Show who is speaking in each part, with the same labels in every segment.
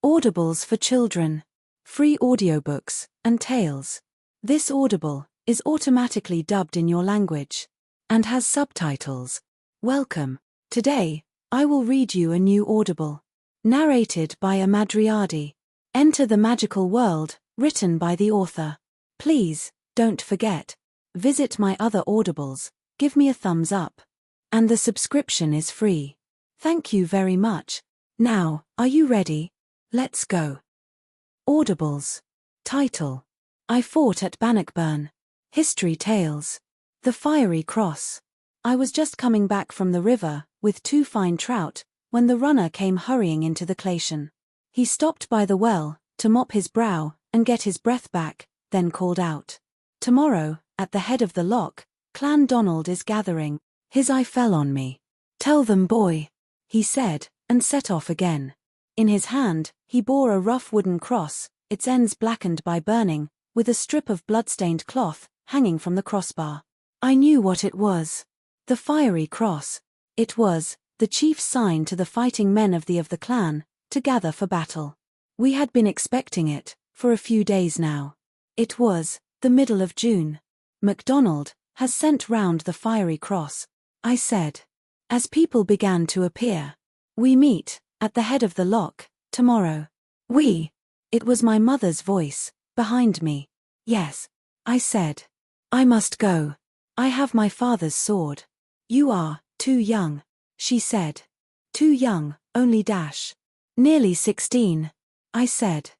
Speaker 1: Audibles for children. Free audiobooks and tales. This Audible is automatically dubbed in your language and has subtitles. Welcome. Today, I will read you a new Audible. Narrated by AMADRIADI. Enter the magical world, written by the author. Please, don't forget. Visit my other Audibles, give me a thumbs up. And the subscription is free. Thank you very much. Now, are you ready? Let's go. Audibles. Title: I Fought at Bannockburn. History Tales. The Fiery Cross. I was just coming back from the river, with 2 fine trout, when the runner came hurrying into the clation. He stopped by the well, to mop his brow, and get his breath back, then called out. Tomorrow, at the head of the loch, Clan Donald is gathering. His eye fell on me. Tell them, boy, he said, and set off again. In his hand, he bore a rough wooden cross, its ends blackened by burning, with a strip of blood-stained cloth, hanging from the crossbar. I knew what it was. The Fiery Cross. It was the chief's sign to the fighting men of the clan, to gather for battle. We had been expecting it, for a few days now. It was the middle of June. MacDonald has sent round the Fiery Cross, I said. As people began to appear. We meet at the head of the loch, tomorrow. We. It was my mother's voice, behind me. Yes, I said. I must go. I have my father's sword. You are too young, she said. Too young, only dash. Nearly 16, I said.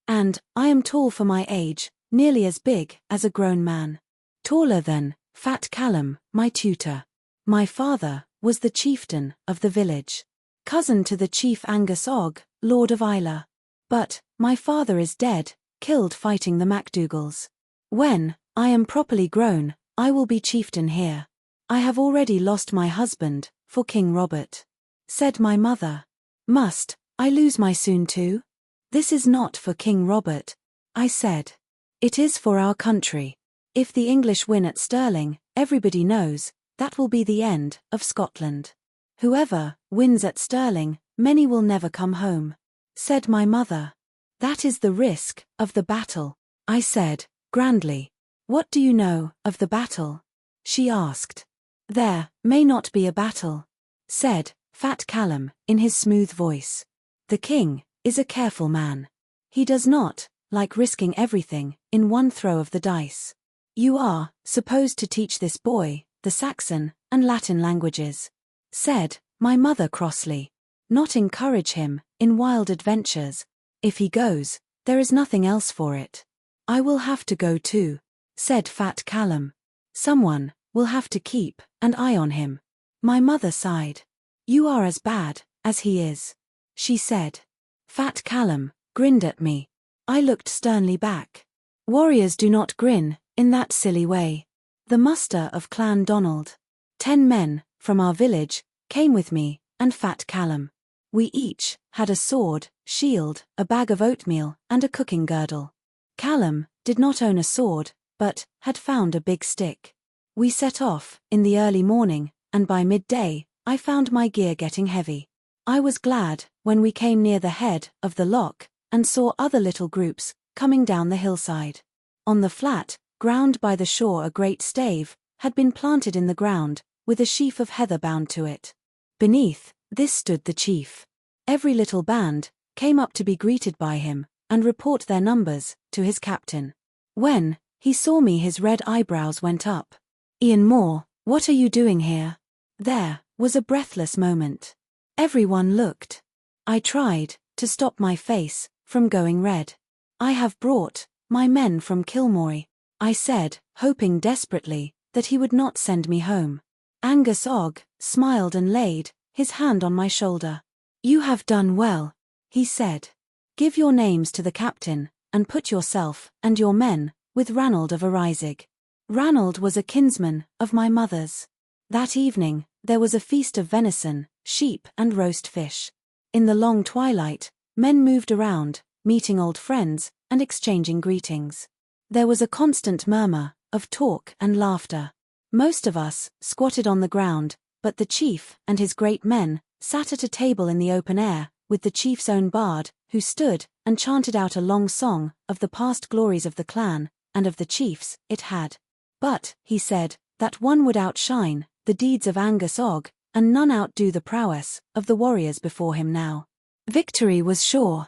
Speaker 1: And I am tall for my age, nearly as big as a grown man. Taller than Fat Callum, my tutor. My father was the chieftain of the village. Cousin to the chief Angus Og, Lord of Isla. But my father is dead, killed fighting the MacDougals. When I am properly grown, I will be chieftain here. I have already lost my husband, for King Robert. Said my mother. Must I lose my soon too? This is not for King Robert, I said. It is for our country. If the English win at Stirling, everybody knows, that will be the end of Scotland. Whoever wins at Stirling, many will never come home. Said my mother. That is the risk of the battle, I said, grandly. What do you know of the battle? She asked. There may not be a battle, said Fat Callum, in his smooth voice. The king is a careful man. He does not like risking everything in one throw of the dice. You are supposed to teach this boy the Saxon and Latin languages, said my mother crossly. Not encourage him in wild adventures. If he goes, there is nothing else for it. I will have to go too, said Fat Callum. Someone will have to keep an eye on him. My mother sighed. You are as bad as he is, she said. Fat Callum grinned at me. I looked sternly back. Warriors do not grin in that silly way. The muster of Clan Donald. 10 men from our village came with me and Fat Callum. We each had a sword, shield, a bag of oatmeal, and a cooking girdle. Callum did not own a sword, but had found a big stick. We set off in the early morning, and by midday, I found my gear getting heavy. I was glad when we came near the head of the loch and saw other little groups coming down the hillside. On the flat ground by the shore, a great stave had been planted in the ground, with a sheaf of heather bound to it. Beneath this stood the chief. Every little band came up to be greeted by him and report their numbers to his captain. When he saw me, his red eyebrows went up. Ian Moore, what are you doing here? There was a breathless moment. Everyone looked. I tried to stop my face from going red. I have brought my men from Kilmoy, I said, hoping desperately that he would not send me home. Angus Og smiled and laid his hand on my shoulder. You have done well, he said. Give your names to the captain, and put yourself and your men with Ranald of Arisig. Ranald was a kinsman of my mother's. That evening, there was a feast of venison, sheep, and roast fish. In the long twilight, men moved around, meeting old friends and exchanging greetings. There was a constant murmur of talk and laughter. Most of us squatted on the ground, but the chief and his great men sat at a table in the open air, with the chief's own bard, who stood and chanted out a long song of the past glories of the clan, and of the chiefs it had. But, he said, that one would outshine the deeds of Angus Og, and none outdo the prowess of the warriors before him now. Victory was sure.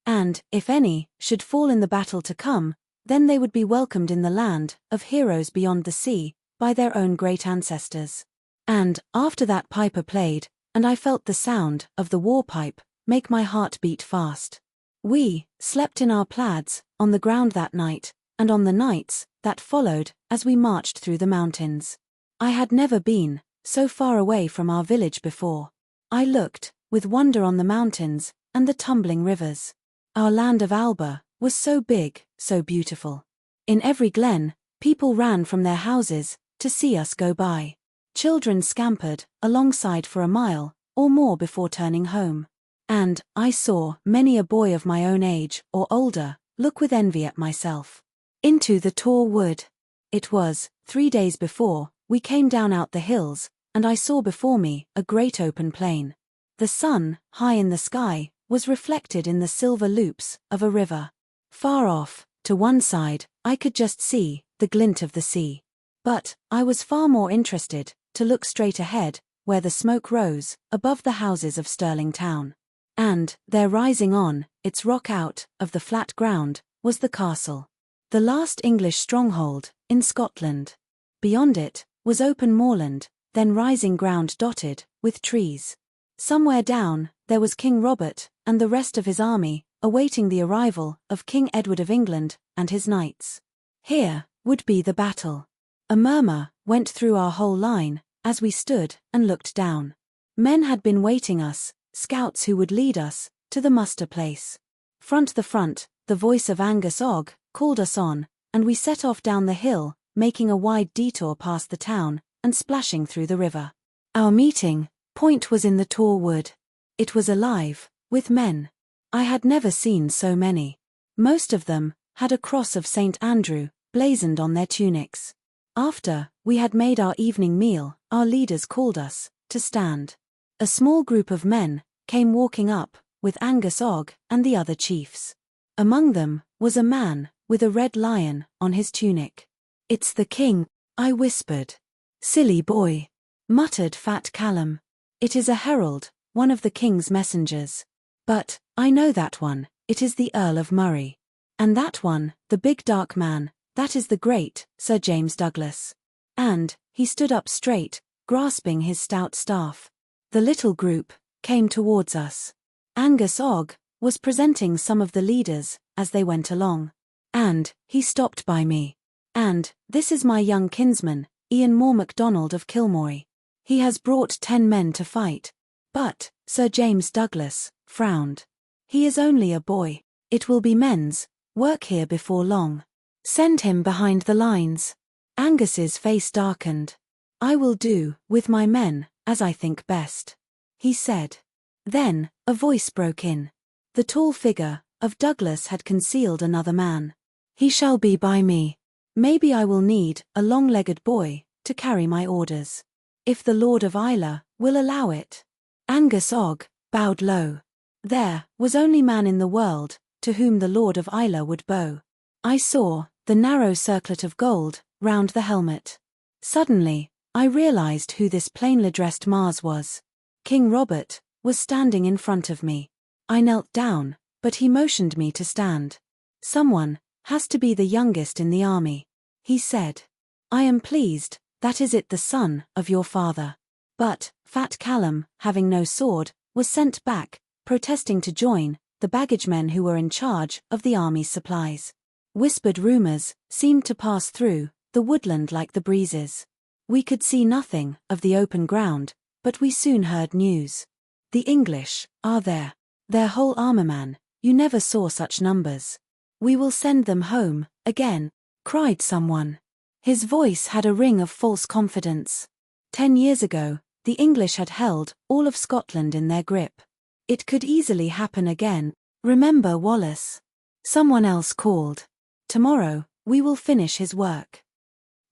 Speaker 1: And, if any should fall in the battle to come, then they would be welcomed in the land of heroes beyond the sea, by their own great ancestors. And, after that piper played, and I felt the sound of the war pipe make my heart beat fast. We slept in our plaids on the ground that night, and on the nights that followed as we marched through the mountains. I had never been so far away from our village before. I looked with wonder on the mountains and the tumbling rivers. Our land of Alba was so big, so beautiful. In every glen, people ran from their houses to see us go by. Children scampered alongside for a mile or more before turning home. And I saw many a boy of my own age or older look with envy at myself. Into the tall wood. It was 3 days before we came down out the hills, and I saw before me a great open plain. The sun, high in the sky, was reflected in the silver loops of a river. Far off, to one side, I could just see the glint of the sea. But I was far more interested to look straight ahead, where the smoke rose above the houses of Stirling town. And, there rising on its rock out of the flat ground, was the castle. The last English stronghold in Scotland. Beyond it was open moorland, then rising ground dotted with trees. Somewhere down there was King Robert and the rest of his army, awaiting the arrival of King Edward of England and his knights. Here would be the battle. A murmur went through our whole line as we stood and looked down. Men had been waiting us, scouts who would lead us to the muster place. Front, the voice of Angus Og called us on, and we set off down the hill, making a wide detour past the town and splashing through the river. Our meeting point was in the tall wood. It was alive with men. I had never seen so many. Most of them had a cross of St. Andrew blazoned on their tunics. After we had made our evening meal, our leaders called us to stand. A small group of men came walking up with Angus Og and the other chiefs. Among them was a man with a red lion on his tunic. "It's the king," I whispered. "Silly boy," muttered Fat Callum. "It is a herald, one of the king's messengers. But I know that one, it is the Earl of Murray. And that one, the big dark man, that is the great Sir James Douglas." And he stood up straight, grasping his stout staff. The little group came towards us. Angus Og was presenting some of the leaders as they went along. And he stopped by me. "And this is my young kinsman, Ian Moore MacDonald of Kilmoy. He has brought 10 men to fight." But Sir James Douglas frowned. "He is only a boy. It will be men's work here before long. Send him behind the lines." Angus's face darkened. "I will do with my men as I think best," he said. Then a voice broke in. The tall figure of Douglas had concealed another man. "He shall be by me. Maybe I will need a long-legged boy to carry my orders. If the Lord of Islay will allow it." Angus Og bowed low. There was only man in the world to whom the Lord of Islay would bow. I saw the narrow circlet of gold round the helmet. Suddenly, I realized who this plainly dressed Mars was. King Robert was standing in front of me. I knelt down, but he motioned me to stand. "Someone has to be the youngest in the army," he said. "I am pleased, that is it, the son of your father." But Fat Callum, having no sword, was sent back, protesting to join the baggage men who were in charge of the army's supplies. Whispered rumors seemed to pass through the woodland like the breezes. We could see nothing of the open ground, but we soon heard news. "The English are there. Their whole armor, man, you never saw such numbers." "We will send them home again," cried someone. His voice had a ring of false confidence. 10 years ago, the English had held all of Scotland in their grip. It could easily happen again. "Remember Wallace," someone else called. "Tomorrow, we will finish his work."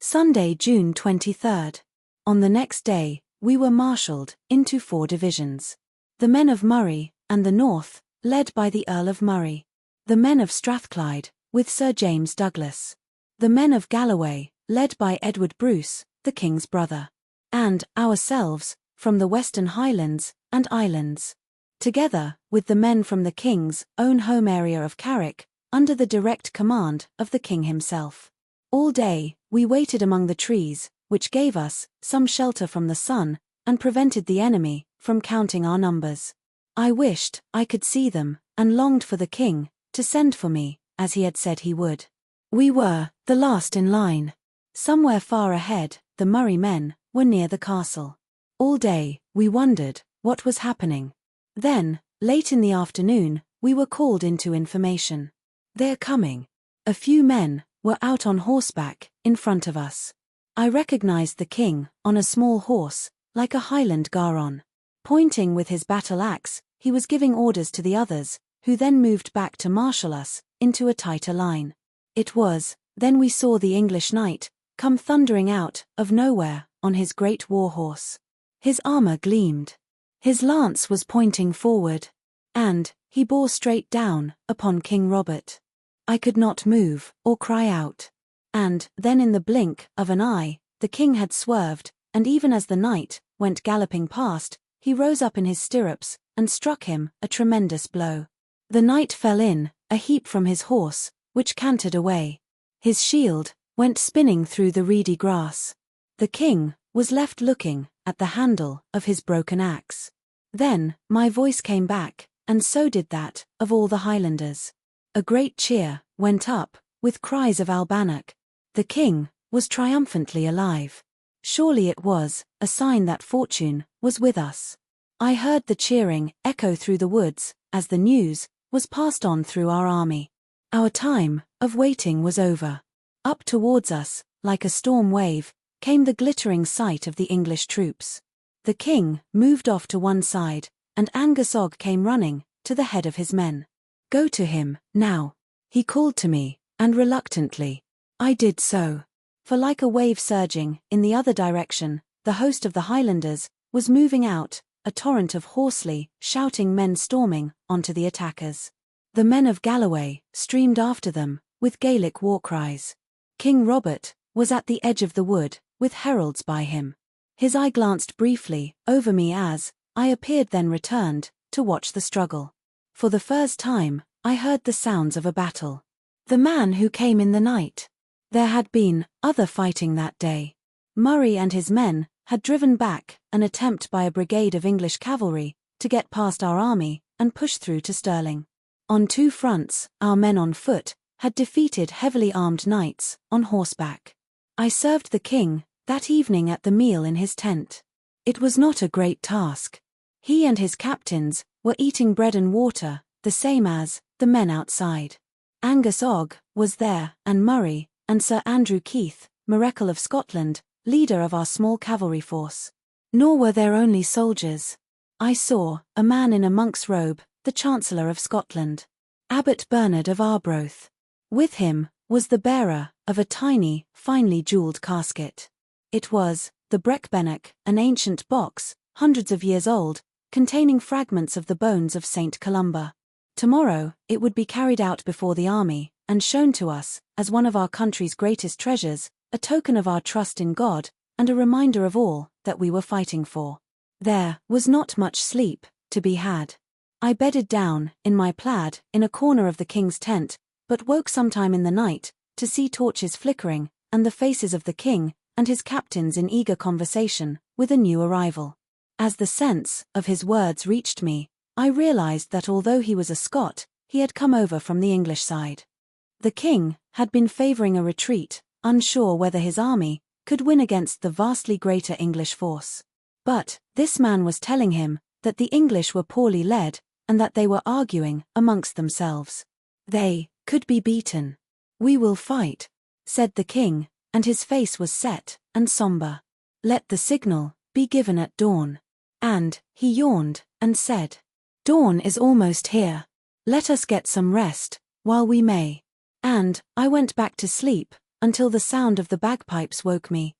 Speaker 1: Sunday, June 23rd. On the next day, we were marshalled into 4 divisions. The men of Murray and the North led by the Earl of Murray. The men of Strathclyde, with Sir James Douglas. The men of Galloway, led by Edward Bruce, the King's brother. And ourselves, from the Western Highlands and Islands. Together with the men from the King's own home area of Carrick, under the direct command of the King himself. All day, we waited among the trees, which gave us some shelter from the sun, and prevented the enemy from counting our numbers. I wished I could see them, and longed for the King to send for me, as he had said he would. We were the last in line. Somewhere far ahead, the Murray men were near the castle. All day, we wondered what was happening. Then, late in the afternoon, we were called into information. They're coming. A few men were out on horseback in front of us. I recognized the King on a small horse, like a Highland Garon. Pointing with his battle axe, he was giving orders to the others, who then moved back to marshal us into a tighter line. It was then we saw the English knight come thundering out of nowhere on his great war horse. His armor gleamed. His lance was pointing forward, and he bore straight down upon King Robert. I could not move or cry out. And then in the blink of an eye, the King had swerved, and even as the knight went galloping past, he rose up in his stirrups and struck him a tremendous blow. The knight fell in a heap from his horse, which cantered away. His shield went spinning through the reedy grass. The King was left looking at the handle of his broken axe. Then my voice came back, and so did that of all the Highlanders. A great cheer went up, with cries of Albannock. The King was triumphantly alive. Surely it was a sign that fortune was with us. I heard the cheering echo through the woods, as the news was passed on through our army. Our time of waiting was over. Up towards us, like a storm wave, came the glittering sight of the English troops. The King moved off to one side, and Angus Og came running to the head of his men. "Go to him, now," he called to me, and reluctantly I did so. For like a wave surging in the other direction, the host of the Highlanders was moving out, a torrent of hoarsely shouting men storming onto the attackers. The men of Galloway streamed after them, with Gaelic war cries. King Robert was at the edge of the wood, with heralds by him. His eye glanced briefly over me as I appeared, then returned to watch the struggle. For the first time, I heard the sounds of a battle. The man who came in the night. There had been other fighting that day. Murray and his men had driven back an attempt by a brigade of English cavalry to get past our army and push through to Stirling. On two fronts, our men on foot had defeated heavily armed knights on horseback. I served the King that evening at the meal in his tent. It was not a great task. He and his captains were eating bread and water, the same as the men outside. Angus Og was there, and Murray, and Sir Andrew Keith, Marechal of Scotland, leader of our small cavalry force. Nor were there only soldiers. I saw a man in a monk's robe, the Chancellor of Scotland, Abbot Bernard of Arbroath. With him was the bearer of a tiny, finely jewelled casket. It was the Breckbennock, an ancient box, hundreds of years old, containing fragments of the bones of Saint Columba. Tomorrow, it would be carried out before the army, and shown to us as one of our country's greatest treasures, a token of our trust in God, and a reminder of all that we were fighting for. There was not much sleep to be had. I bedded down, in my plaid, in a corner of the King's tent, but woke sometime in the night to see torches flickering, and the faces of the King and his captains in eager conversation with a new arrival. As the sense of his words reached me, I realized that although he was a Scot, he had come over from the English side. The King had been favoring a retreat, unsure whether his army could win against the vastly greater English force. But this man was telling him that the English were poorly led, and that they were arguing amongst themselves. They could be beaten. "We will fight," said the King, and his face was set and somber. "Let the signal be given at dawn." And he yawned and said, "Dawn is almost here. Let us get some rest while we may." And I went back to sleep until the sound of the bagpipes woke me.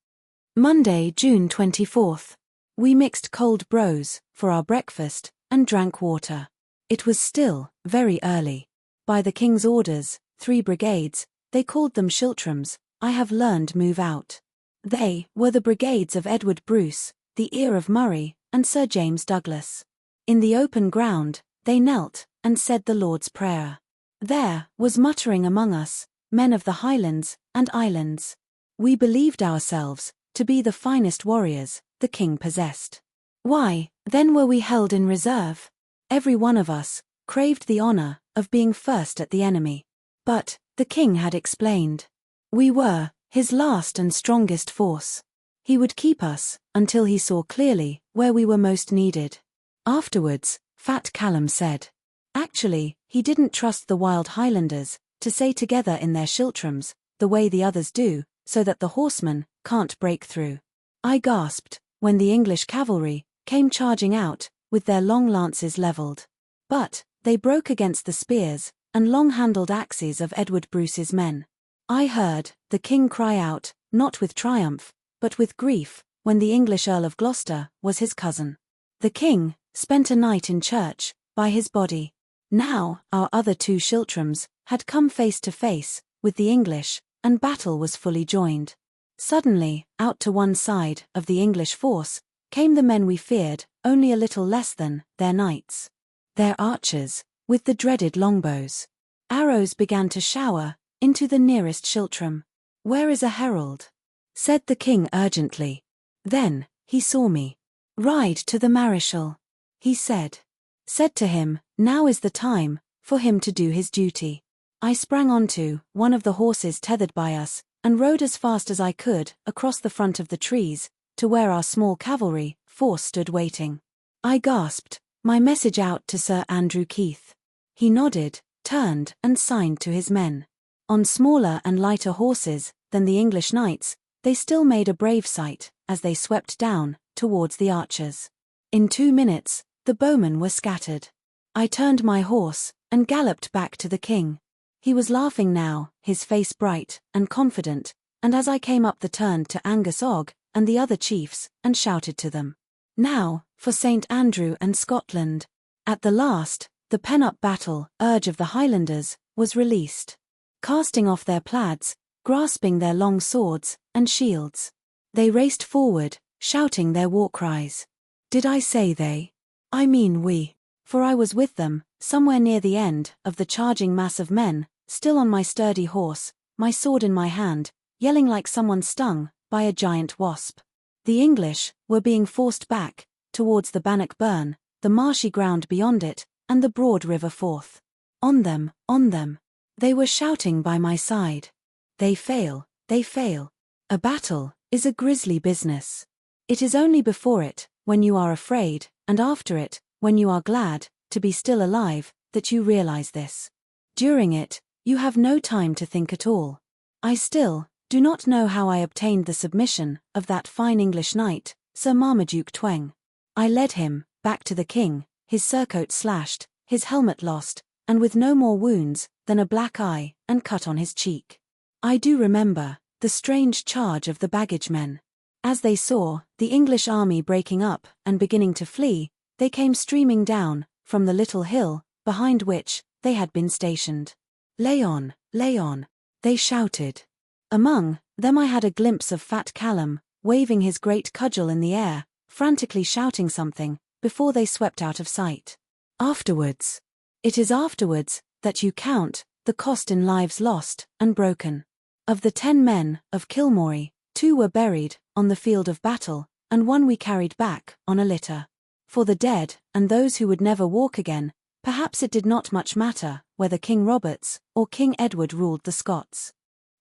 Speaker 1: Monday, June 24th. We mixed cold brose for our breakfast and drank water. It was still very early. By the king's orders, 3 brigades, they called them schiltrams, I have learned move out. They were the brigades of Edward Bruce, the Ear of Murray, and Sir James Douglas. In the open ground, they knelt, and said the Lord's Prayer. There was muttering among us, men of the Highlands and Islands. We believed ourselves to be the finest warriors the king possessed. Why, then were we held in reserve? Every one of us craved the honor of being first at the enemy. But the king had explained. We were his last and strongest force. He would keep us until he saw clearly where we were most needed. Afterwards, Fat Callum said. Actually, he didn't trust the wild Highlanders to stay together in their schiltrams, the way the others do, so that the horsemen can't break through. I gasped when the English cavalry came charging out, with their long lances levelled. But they broke against the spears and long-handled axes of Edward Bruce's men. I heard the king cry out, not with triumph, but with grief, when the English Earl of Gloucester was his cousin. The king spent a night in church by his body. Now our other 2 schiltrams had come face to face with the English, and battle was fully joined. Suddenly, out to one side of the English force, came the men we feared only a little less than their knights. Their archers, with the dreaded longbows. Arrows began to shower into the nearest schiltram. Where is a herald? Said the king urgently. Then he saw me. Ride to the Mareschal, he said. Said to him, now is the time for him to do his duty. I sprang onto one of the horses tethered by us, and rode as fast as I could across the front of the trees, to where our small cavalry force stood waiting. I gasped my message out to Sir Andrew Keith. He nodded, turned, and signed to his men. On smaller and lighter horses than the English knights, they still made a brave sight as they swept down towards the archers. In 2 minutes, the bowmen were scattered. I turned my horse and galloped back to the king. He was laughing now, his face bright and confident, and as I came up the turn to Angus Og and the other chiefs, and shouted to them. Now, for St. Andrew and Scotland. At the last, the pent-up battle urge of the Highlanders was released. Casting off their plaids, grasping their long swords and shields, they raced forward, shouting their war cries. Did I say they? I mean we. For I was with them, somewhere near the end of the charging mass of men, still on my sturdy horse, my sword in my hand, yelling like someone stung by a giant wasp. The English were being forced back towards the Bannockburn, the marshy ground beyond it, and the broad river Forth. On them, on them. They were shouting by my side. They fail, they fail. A battle is a grisly business. It is only before it, when you are afraid, and after it, when you are glad to be still alive, that you realize this. During it, you have no time to think at all. I still do not know how I obtained the submission of that fine English knight, Sir Marmaduke Tweng. I led him back to the king, his surcoat slashed, his helmet lost, and with no more wounds than a black eye and cut on his cheek. I do remember the strange charge of the baggage men. As they saw the English army breaking up and beginning to flee, they came streaming down from the little hill behind which they had been stationed. Lay on, they shouted. Among them I had a glimpse of Fat Callum, waving his great cudgel in the air, frantically shouting something, before they swept out of sight. Afterwards. It is afterwards that you count the cost in lives lost and broken. Of the 10 men of Kilmorey, 2 were buried on the field of battle, and 1 we carried back on a litter. For the dead, and those who would never walk again, perhaps it did not much matter whether King Roberts or King Edward ruled the Scots.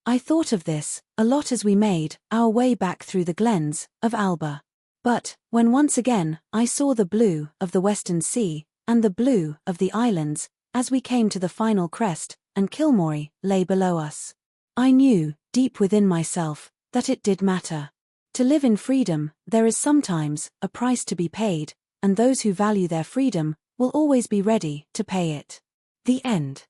Speaker 1: I thought of this a lot as we made our way back through the glens of Alba. But, when once again I saw the blue of the western sea, and the blue of the islands, as we came to the final crest, and Kilmorey lay below us, I knew, deep within myself, that it did matter. To live in freedom, there is sometimes a price to be paid, and those who value their freedom will always be ready to pay it. The end.